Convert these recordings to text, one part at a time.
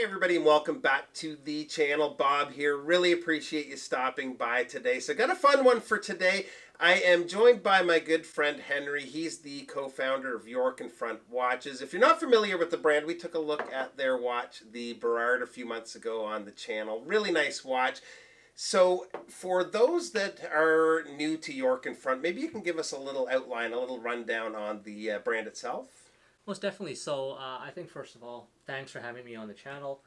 everybody, and welcome back to the channel. Bob here. Really appreciate you stopping by today. So got a fun one for today. I am joined by my good friend Henry. He's the co-founder of York and Front Watches. If you're not familiar with the brand, we took a look at their watch, the Burrard, a few months ago on the channel. Really nice watch. So for those that are new to York and Front, maybe you can give us a little outline, a little rundown on the brand itself. Most definitely. So I think first of all, thanks for having me on the channel,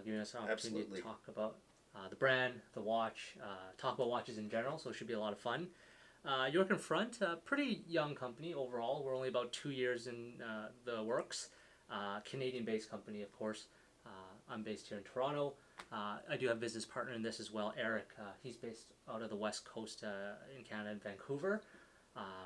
giving us an opportunity Absolutely. to talk about the brand, the watch, talk about watches in general. So it should be a lot of fun. York and Front, pretty young company overall. We're only about 2 years in the works. Canadian-based company, of course. I'm based here in Toronto. I do have a business partner in this as well, Eric. He's based out of the West Coast in Canada, in Vancouver.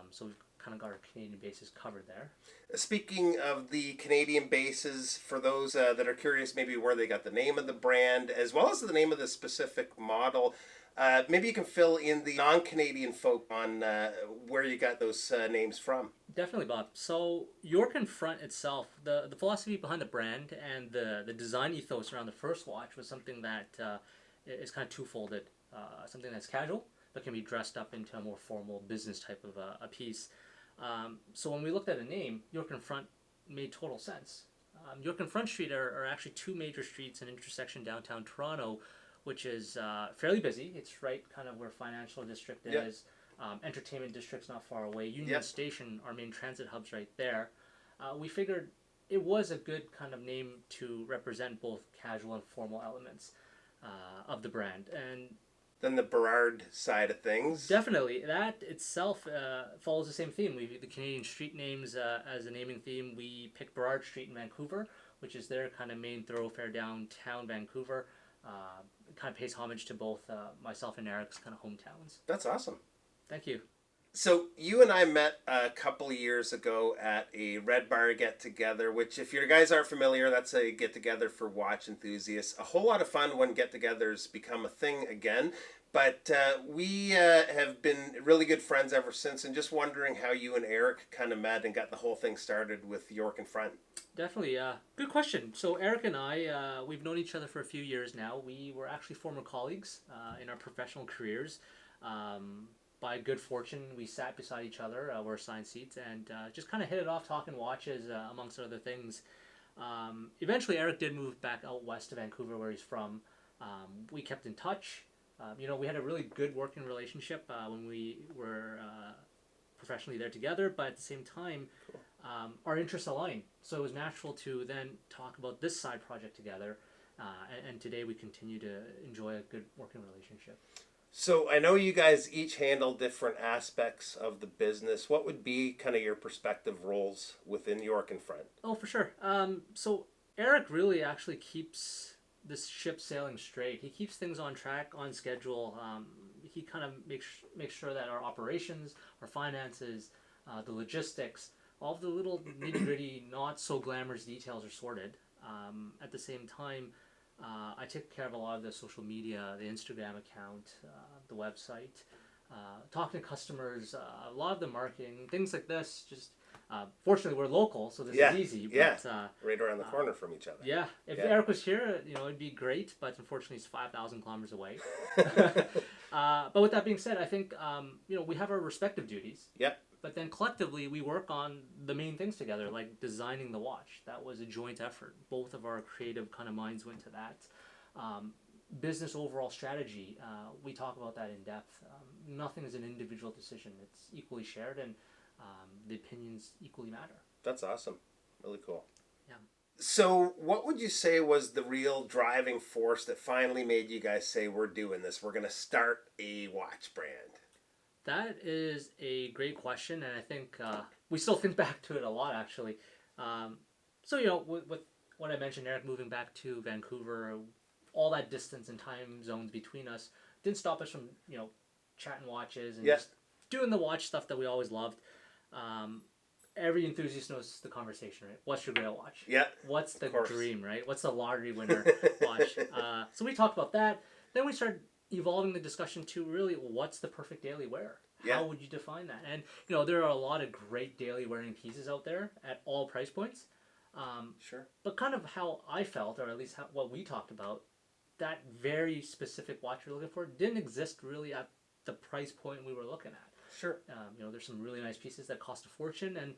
So we've kind of got our Canadian bases covered there. Speaking of the Canadian bases, for those that are curious maybe where they got the name of the brand, as well as the name of the specific model, maybe you can fill in the non-Canadian folk on where you got those names from. Definitely, Bob. So York and Front itself, the philosophy behind the brand and the design ethos around the first watch was something that is kind of twofolded. Something that's casual, but can be dressed up into a more formal business type of a piece. So when we looked at a name, York and Front made total sense. York and Front Street are actually two major streets in intersection downtown Toronto, which is fairly busy. It's right kind of where Financial District is. Entertainment District's not far away. Union Station, our main transit hub's right there. We figured it was a good kind of name to represent both casual and formal elements of the brand. And Then the Burrard side of things. definitely, that itself follows the same theme. We the Canadian street names as a naming theme. We picked Burrard Street in Vancouver, which is their kind of main thoroughfare downtown Vancouver. It kind of pays homage to both myself and Eric's kind of hometowns. That's awesome. Thank you. So you and I met a couple of years ago at a Red Bar get-together, which if you guys aren't familiar, that's a get-together for watch enthusiasts. A whole lot of fun when get-togethers become a thing again. But we have been really good friends ever since, and just wondering how you and Eric kind of met and got the whole thing started with York and Front. Definitely. Good question. So Eric and I, we've known each other for a few years now. We were actually former colleagues in our professional careers. By good fortune, we sat beside each other, were assigned seats, and just kind of hit it off talking watches, amongst other things. Eventually, Eric did move back out west to Vancouver, where he's from. We kept in touch. We had a really good working relationship when we were professionally there together, but at the same time, our interests aligned. So it was natural to then talk about this side project together, and today we continue to enjoy a good working relationship. So I know you guys each handle different aspects of the business. What would be kind of your perspective roles within York and Front? Oh, for sure. So Eric really actually keeps this ship sailing straight. He keeps things on track, on schedule. He kind of makes sure that our operations, our finances, the logistics, all of the little nitty-gritty, not so glamorous details are sorted. At the same time, I take care of a lot of the social media, the Instagram account, the website, talking to customers, a lot of the marketing, things like this. Just fortunately, we're local, so this is easy. But, right around the corner from each other. Yeah, if Eric was here, it'd be great. But unfortunately, he's 5,000 kilometers away. But with that being said, I think we have our respective duties. Yep. But then collectively, we work on the main things together, like designing the watch. That was a joint effort. Both of our creative kind of minds went to that. Business overall strategy, we talk about that in depth. Nothing is an individual decision. It's equally shared, and the opinions equally matter. That's awesome. Really cool. Yeah. So what would you say was the real driving force that finally made you guys say, we're doing this, we're going to start a watch brand? That is a great question, and I think we still think back to it a lot, actually. With what I mentioned, Eric moving back to Vancouver, all that distance and time zones between us didn't stop us from, chatting watches and just doing the watch stuff that we always loved. Every enthusiast knows the conversation, right? What's your grail watch? Yeah. What's the dream, right? What's the lottery winner watch? So we talked about that. Then we started evolving the discussion to really what's the perfect daily wear? How would you define that? And there are a lot of great daily wearing pieces out there at all price points. Sure. But kind of how I felt, or at least what we talked about, that very specific watch we were looking for didn't exist really at the price point we were looking at. Sure. There's some really nice pieces that cost a fortune, and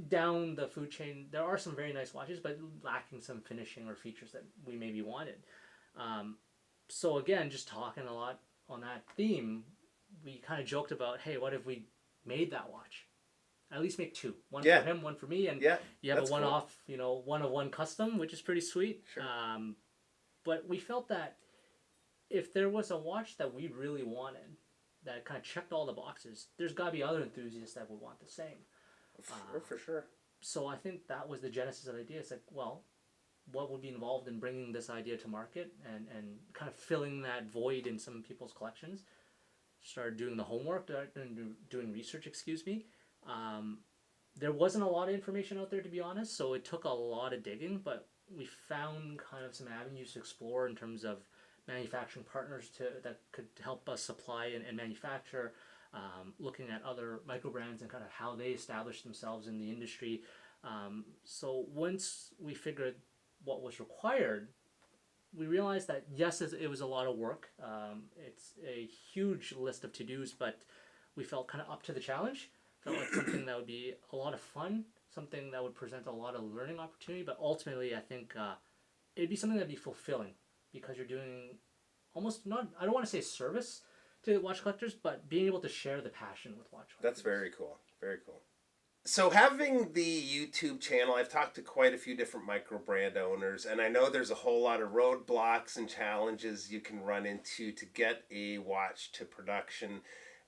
down the food chain, there are some very nice watches, but lacking some finishing or features that we maybe wanted. So again, just talking a lot on that theme, we kind of joked about, hey, what if we made that watch? At least make two, one for him, one for me, and you have a one-off, one-of-one custom, which is pretty sweet. Sure. But we felt that if there was a watch that we really wanted, that kind of checked all the boxes, there's got to be other enthusiasts that would want the same. For sure. So I think that was the genesis of the idea. It's like, well, what would be involved in bringing this idea to market and kind of filling that void in some people's collections? Started doing the homework, doing research, there wasn't a lot of information out there, to be honest, so it took a lot of digging, but we found kind of some avenues to explore in terms of manufacturing partners that could help us supply and manufacture, looking at other micro brands and kind of how they established themselves in the industry. So once we figured what was required, we realized that yes, it was a lot of work. It's a huge list of to-dos, but we felt kind of up to the challenge. Felt like something that would be a lot of fun, something that would present a lot of learning opportunity, but ultimately I think it'd be something that'd be fulfilling because you're doing almost not, I don't want to say service to watch collectors, but being able to share the passion with watch collectors. That's very cool. Very cool. So having the YouTube channel, I've talked to quite a few different micro brand owners, and I know there's a whole lot of roadblocks and challenges you can run into to get a watch to production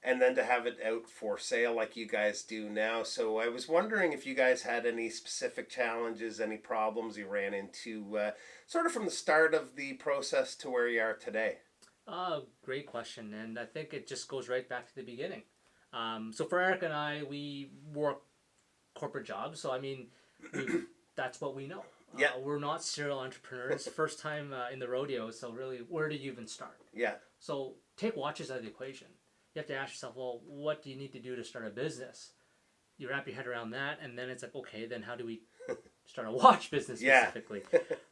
and then to have it out for sale like you guys do now. So I was wondering if you guys had any specific challenges, any problems you ran into sort of from the start of the process to where you are today. Great question, and I think it just goes right back to the beginning. So for Eric and I, we work corporate jobs, so I mean, that's what we know. We're not serial entrepreneurs, first time in the rodeo, so really, where do you even start? Yeah. So take watches out of the equation. You have to ask yourself, well, what do you need to do to start a business? You wrap your head around that, and then it's like, okay, then how do we start a watch business specifically?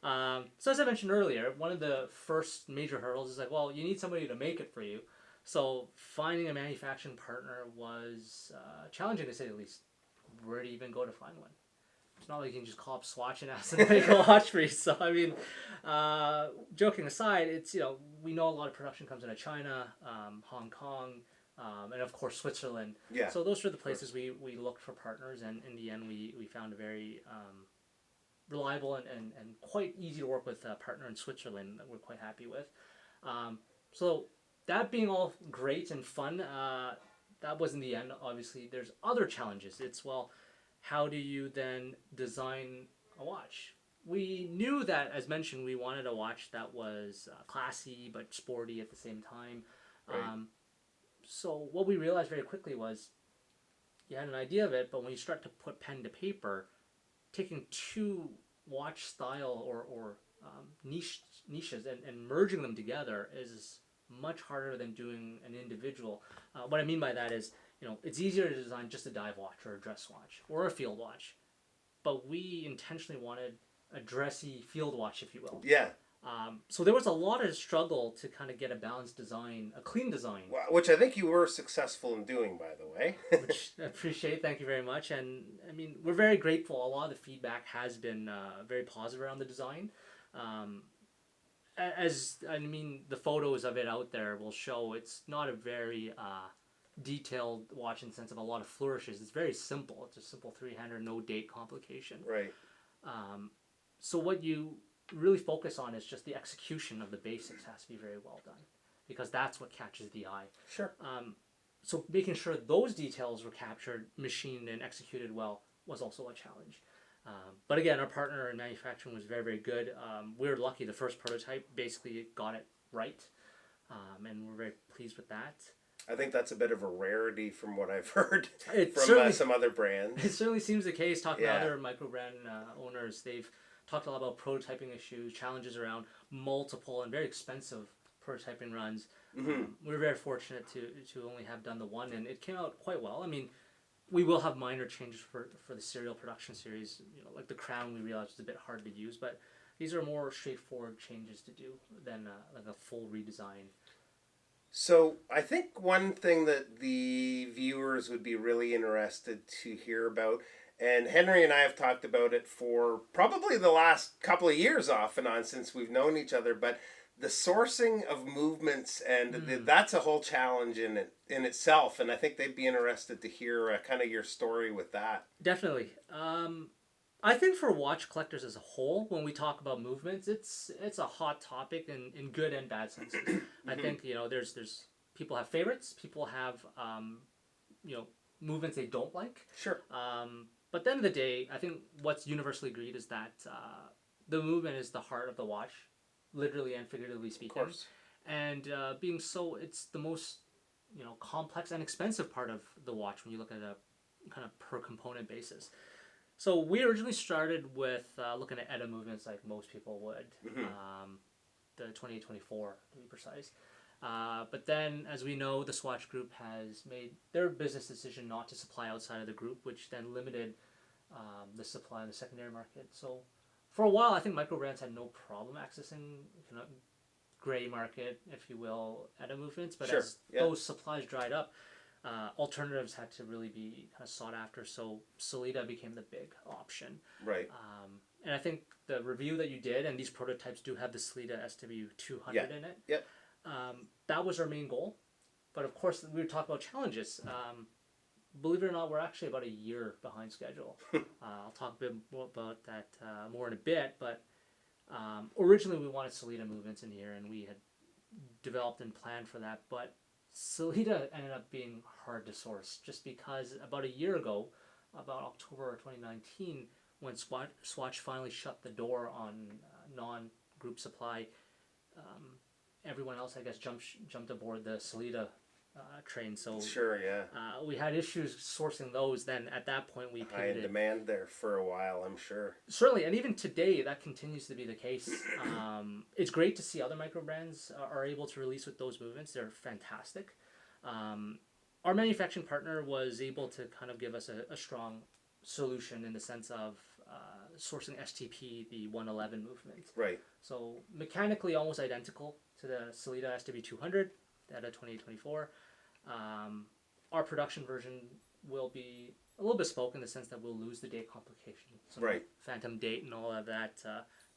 So as I mentioned earlier, one of the first major hurdles is like, well, you need somebody to make it for you. So finding a manufacturing partner was challenging, to say the least. Where do you even go to find one? It's not like you can just call up Swatch and ask them to make a watch for you. So I mean, joking aside, it's we know a lot of production comes out of China, Hong Kong, and of course Switzerland. Yeah. So those were the places we looked for partners, and in the end we found a very reliable and quite easy to work with partner in Switzerland that we're quite happy with. So that being all great and fun, that wasn't the end. Obviously, there's other challenges. It's, well, how do you then design a watch? We knew that, as mentioned, we wanted a watch that was classy but sporty at the same time. Right. So what we realized very quickly was you had an idea of it, but when you start to put pen to paper, taking two watch style or niches and merging them together is much harder than doing an individual. What I mean by that is, it's easier to design just a dive watch or a dress watch or a field watch, but we intentionally wanted a dressy field watch, if you will. Yeah. So there was a lot of struggle to kind of get a balanced design, a clean design. Which I think you were successful in doing, by the way. Which I appreciate. Thank you very much. And I mean, we're very grateful. A lot of the feedback has been very positive around the design. The photos of it out there will show it's not a very detailed watch in the sense of a lot of flourishes. It's very simple. It's a simple three-hander, no date complication. Right. So what you really focus on is just the execution of the basics has to be very well done, because that's what catches the eye. Sure. So making sure those details were captured, machined, and executed well was also a challenge. But again, our partner in manufacturing was very, very good. We were lucky. The first prototype basically got it right, and we're very pleased with that. I think that's a bit of a rarity from what I've heard From some other brands. It certainly seems the case. Talking to other micro brand owners, they've talked a lot about prototyping issues, challenges around multiple and very expensive prototyping runs. Mm-hmm. We were very fortunate to only have done the one, and it came out quite well. I mean, we will have minor changes for the serial production series. You know, like the crown, we realized was a bit hard to use, but these are more straightforward changes to do than like a full redesign. So I think one thing that the viewers would be really interested to hear about, and Henry and I have talked about it for probably the last couple of years off and on since we've known each other, but the sourcing of movements, and that's a whole challenge in itself, and I think they'd be interested to hear kind of your story with that. Definitely. I think for watch collectors as a whole, when we talk about movements, it's a hot topic in good and bad senses. I think, you know, there's people have favorites, people have you know, movements they don't like. Sure. But at the end of the day, I think what's universally agreed is that the movement is the heart of the watch, literally and figuratively speaking. Of course. And being so, it's the most, you know, complex and expensive part of the watch when you look at a kind of per component basis. So we originally started with looking at ETA movements like most people would, the 2824 to be precise. But then, as we know, the Swatch Group has made their business decision not to supply outside of the group, which then limited the supply in the secondary market. So for a while, I think micro brands had no problem accessing kind of gray market, if you will, ETA movements. But as those supplies dried up, alternatives had to really be kind of sought after, so Sellita became the big option. Right. And I think the review that you did, and these prototypes do have the Sellita SW200 in it. Yep. That was our main goal. But of course, we would talk about challenges. Believe it or not, we're actually about a year behind schedule. I'll talk a bit more about that more in a bit, but originally we wanted Sellita movements in here, and we had developed and planned for that, but Sellita ended up being hard to source just because about a year ago, about October 2019, when Swatch finally shut the door on non-group supply, everyone else, I guess, jumped aboard the Sellita train. So sure, yeah. We had issues sourcing those. Then at that point, we pivoted. High demand there for a while, I'm sure. Certainly, and even today, that continues to be the case. It's great to see other micro brands are able to release with those movements. They're fantastic. Our manufacturing partner was able to kind of give us a strong solution in the sense of sourcing STP, the 111 movement. Right. So mechanically almost identical to the Sellita SW200, that of 2824. Our production version will be a little bespoke in the sense that we'll lose the date complication. So right. Phantom date and all of that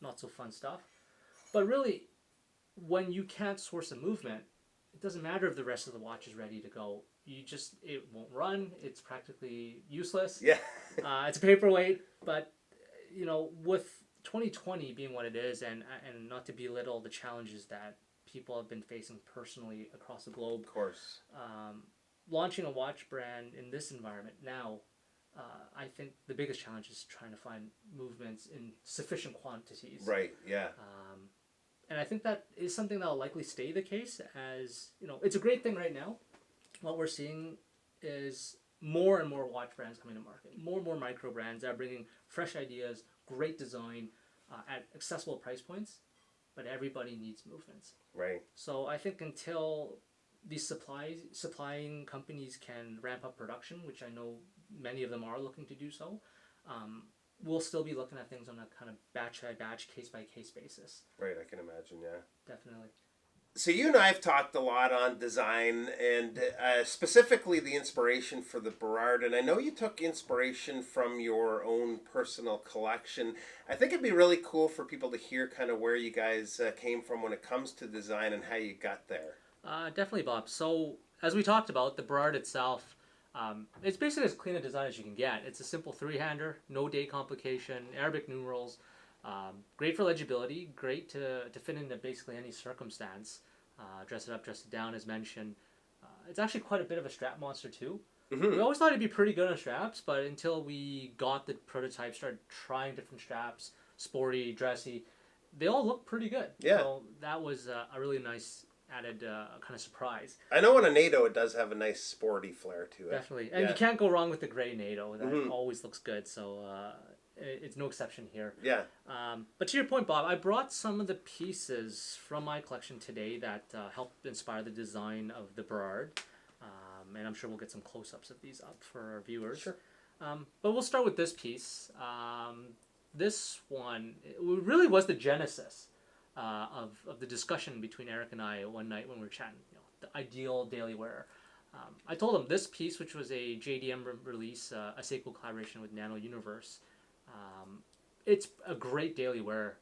not so fun stuff. But really, when you can't source a movement, it doesn't matter if the rest of the watch is ready to go. It won't run. It's practically useless. Yeah. It's a paperweight, but you know, with 2020 being what it is, and not to belittle the challenges that people have been facing personally across the globe. Of course. Launching a watch brand in this environment now, I think the biggest challenge is trying to find movements in sufficient quantities. Right. Yeah. And I think that is something that will likely stay the case, as you know, it's a great thing right now. What we're seeing is more and more watch brands coming to market, more and more micro brands that are bringing fresh ideas, great design at accessible price points, but everybody needs movements. Right. So I think until these supplying companies can ramp up production, which I know many of them are looking to do so, we'll still be looking at things on a kind of batch by batch, case by case basis. Right, I can imagine, yeah. Definitely. So you and I have talked a lot on design and specifically the inspiration for the Burrard, and I know you took inspiration from your own personal collection. I think it'd be really cool for people to hear kind of where you guys came from when it comes to design and how you got there. Definitely, Bob. So as we talked about, the Burrard itself, it's basically as clean a design as you can get. It's a simple three-hander, no date complication, Arabic numerals, great for legibility, great to fit into basically any circumstance. Dress it up, dress it down, as mentioned. It's actually quite a bit of a strap monster too. Mm-hmm. We always thought it'd be pretty good on straps, but until we got the prototype, started trying different straps, sporty, dressy, they all look pretty good. Yeah. So that was a really nice added kind of surprise. I know on a NATO it does have a nice sporty flair to it. Definitely. And you can't go wrong with the gray NATO. That always looks good. So it's no exception here. Yeah. But to your point, Bob, I brought some of the pieces from my collection today that helped inspire the design of the Burrard. and I'm sure we'll get some close-ups of these up for our viewers. Sure. But we'll start with this piece. This one it really was the genesis of the discussion between Eric and I one night when we were chatting. The ideal daily wear. I told him this piece, which was a JDM release, a Seiko collaboration with Nano Universe. It's a great daily wear.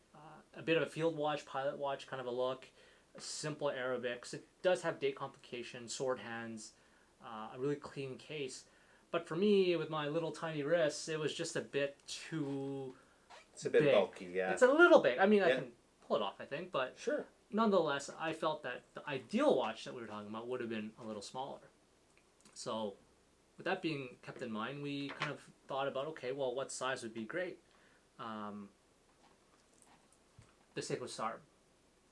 A bit of a field watch, pilot watch kind of a look. Simple Arabics. It does have date complication, sword hands, a really clean case. But for me, with my little tiny wrists, it was just a bit too. It's a bit big. bulky, yeah. It's a little big. I mean, I can pull it off, I think, but sure. Nonetheless, I felt that the ideal watch that we were talking about would have been a little smaller. So, with that being kept in mind, we kind of thought about, okay, well, what size would be great? The Seiko Sarb.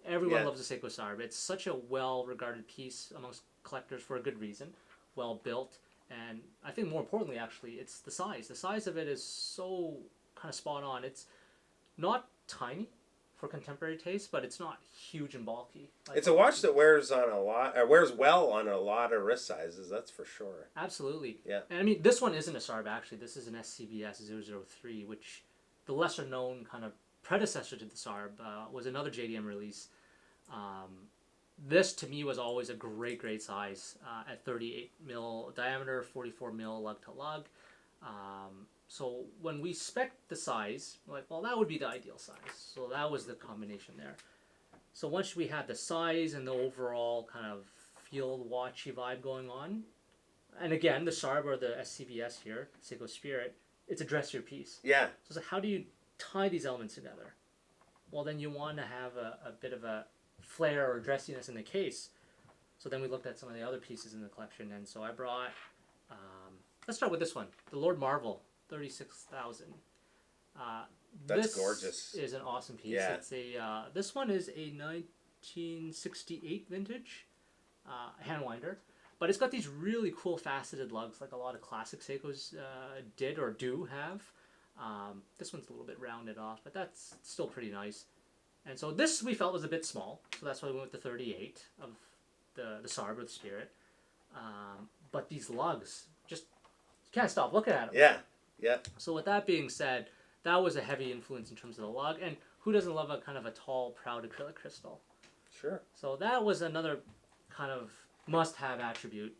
Everyone loves the Seiko Sarb. It's such a well-regarded piece amongst collectors for a good reason. Well-built. And I think more importantly, actually, it's the size. The size of it is so kind of spot on. It's not tiny for contemporary taste, but it's not huge and bulky. It's a watch that wears well on a lot of wrist sizes, that's for sure. Absolutely. Yeah. And I mean, this one isn't a Sarb, actually. This is an SCBS 003, which the lesser-known kind of predecessor to the Sarb was another JDM release. This, to me, was always a great size at 38 mil diameter, 44 mil lug to lug. So when we spec'd the size, we're like, well, that would be the ideal size. So that was the combination there. So once we had the size and the overall kind of field watchy vibe going on, and again, the Sarb or the SCBS here, Seiko Spirit, it's a dressier piece. Yeah. So it's like, how do you tie these elements together? Well, then you want to have a bit of a flair or dressiness in the case. So then we looked at some of the other pieces in the collection, and so I brought, let's start with this one, the Lord Marvel, 36,000. That's gorgeous. Is an awesome piece. Yeah. It's a this one is a 1968 vintage hand winder, but it's got these really cool faceted lugs, like a lot of classic Seikos did or do have. This one's a little bit rounded off, but that's still pretty nice. And so this we felt was a bit small, so that's why we went with the 38 of the Sarb or the Spirit. But these lugs, just you can't stop looking at them. Yeah. Yeah. So with that being said, that was a heavy influence in terms of the lug, and who doesn't love a kind of a tall, proud acrylic crystal? Sure. So that was another kind of must-have attribute.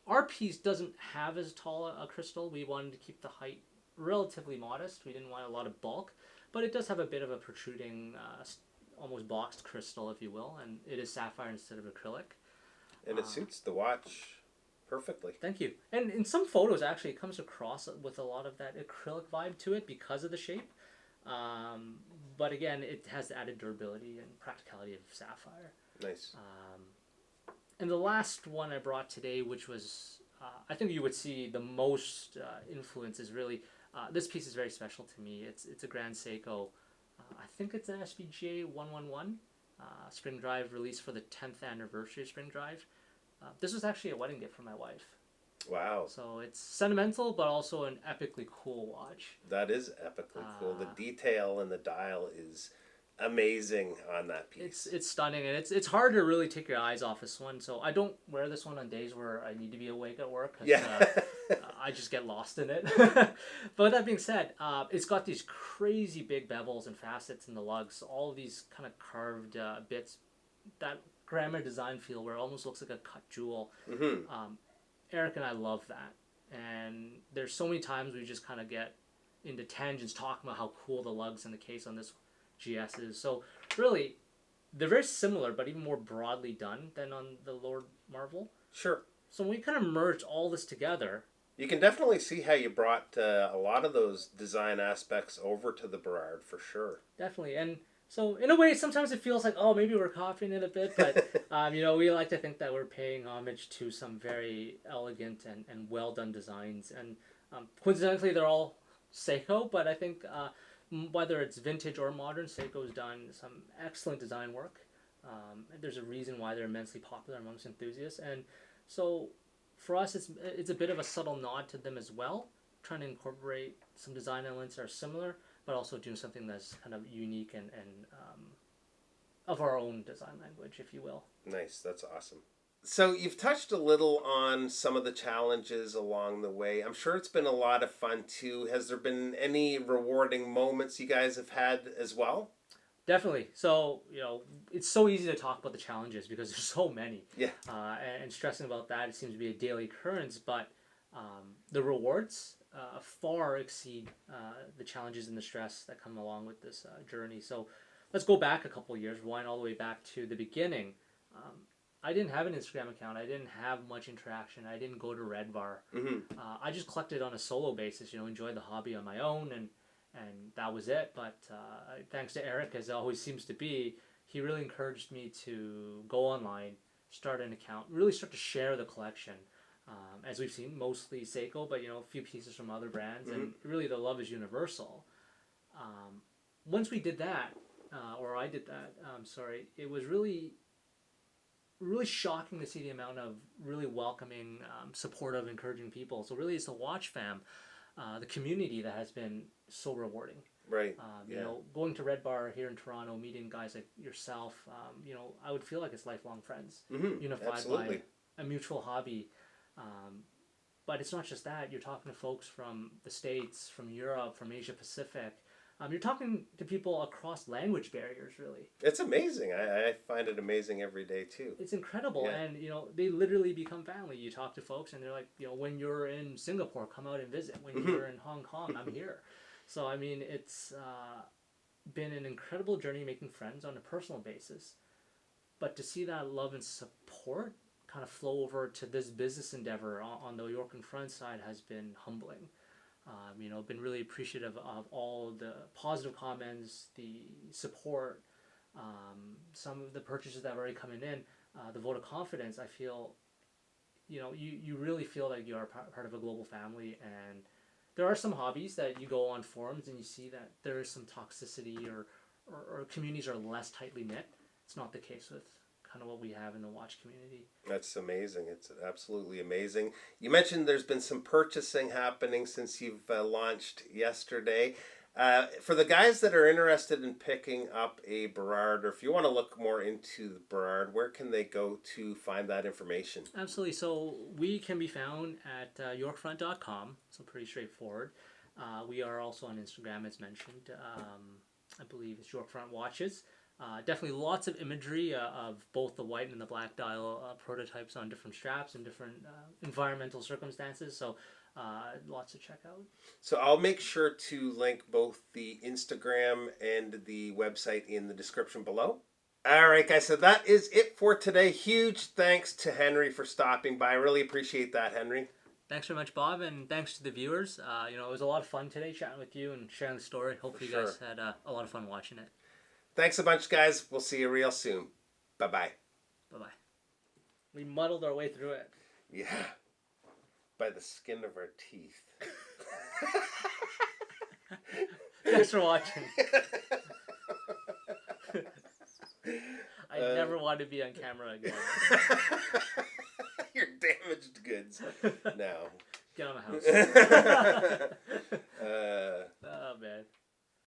Our piece doesn't have as tall a crystal. We wanted to keep the height relatively modest. We didn't want a lot of bulk, but it does have a bit of a protruding, almost boxed crystal, if you will, and it is sapphire instead of acrylic. And it suits the watch perfectly. Thank you. And in some photos, actually, it comes across with a lot of that acrylic vibe to it because of the shape. But again, it has the added durability and practicality of sapphire. Nice. And the last one I brought today, which was, I think you would see the most influence is really, this piece is very special to me. It's a Grand Seiko, I think it's an SBJ 111 Spring Drive release for the 10th anniversary of Spring Drive. This was actually a wedding gift from my wife. Wow. So it's sentimental, but also an epically cool watch. That is epically cool. The detail and the dial is amazing on that piece. It's stunning, and it's hard to really take your eyes off this one. So I don't wear this one on days where I need to be awake at work. 'Cause, I just get lost in it. But with that being said, it's got these crazy big bevels and facets in the lugs. All of these kind of carved bits. That grammar design feel where it almost looks like a cut jewel. Mm-hmm. Eric and I love that. And there's so many times we just kind of get into tangents talking about how cool the lugs in the case on this GS is. So really, they're very similar, but even more broadly done than on the Lord Marvel. Sure. So when we kind of merge all this together, you can definitely see how you brought a lot of those design aspects over to the Burrard for sure. Definitely. And so in a way, sometimes it feels like, oh, maybe we're copying it a bit, but we like to think that we're paying homage to some very elegant and well done designs. And coincidentally, they're all Seiko, but I think whether it's vintage or modern, Seiko's done some excellent design work. There's a reason why they're immensely popular amongst enthusiasts, and so for us, it's a bit of a subtle nod to them as well, trying to incorporate some design elements that are similar, but also doing something that's kind of unique and of our own design language, if you will. Nice, that's awesome. So you've touched a little on some of the challenges along the way. I'm sure it's been a lot of fun too. Has there been any rewarding moments you guys have had as well? Definitely. So, it's so easy to talk about the challenges because there's so many. Yeah. And stressing about that, it seems to be a daily occurrence, but the rewards far exceed the challenges and the stress that come along with this journey. So, let's go back a couple of years, wind all the way back to the beginning. I didn't have an Instagram account. I didn't have much interaction. I didn't go to Red Bar. I just collected on a solo basis, enjoyed the hobby on my own, and that was it. But thanks to Eric, as it always seems to be, he really encouraged me to go online, start an account, really start to share the collection. As we've seen, mostly Seiko, but a few pieces from other brands, and really the love is universal. Once we did that, or I did that, it was really shocking to see the amount of really welcoming, supportive, encouraging people. So really, it's the watch fam, the community that has been so rewarding. Right. Going to Red Bar here in Toronto, meeting guys like yourself, I would feel like it's lifelong friends, unified Absolutely. by a mutual hobby. But it's not just that. You're talking to folks from the States, from Europe, from Asia Pacific. You're talking to people across language barriers, really. It's amazing. I find it amazing every day too. It's incredible. Yeah. And, they literally become family. You talk to folks and they're like, when you're in Singapore, come out and visit. When you're in Hong Kong, I'm here. So, I mean, it's been an incredible journey making friends on a personal basis. But to see that love and support kind of flow over to this business endeavor on the York and Front side has been humbling. Been really appreciative of all the positive comments, the support, some of the purchases that have already come in, the vote of confidence. I feel, you really feel like you are part of a global family, and there are some hobbies that you go on forums and you see that there is some toxicity or communities are less tightly knit. It's not the case with kind of what we have in the watch community. That's amazing. It's absolutely amazing. You mentioned there's been some purchasing happening since you've launched yesterday. For the guys that are interested in picking up a Burrard, or if you want to look more into the Burrard, where can they go to find that information? Absolutely. So we can be found at yorkfront.com. So pretty straightforward. We are also on Instagram, as mentioned. I believe it's Yorkfront Watches. Definitely lots of imagery of both the white and the black dial prototypes on different straps and different environmental circumstances. So lots to check out. So I'll make sure to link both the Instagram and the website in the description below. All right, guys, so that is it for today. Huge thanks to Henry for stopping by. I really appreciate that, Henry. Thanks very much, Bob, and thanks to the viewers. It was a lot of fun today chatting with you and sharing the story. Hopefully you guys had a lot of fun watching it. Thanks a bunch, guys. We'll see you real soon. Bye-bye. Bye-bye. We muddled our way through it. Yeah. By the skin of our teeth. Thanks for watching. I never want to be on camera again. You're damaged goods now. Get on the house.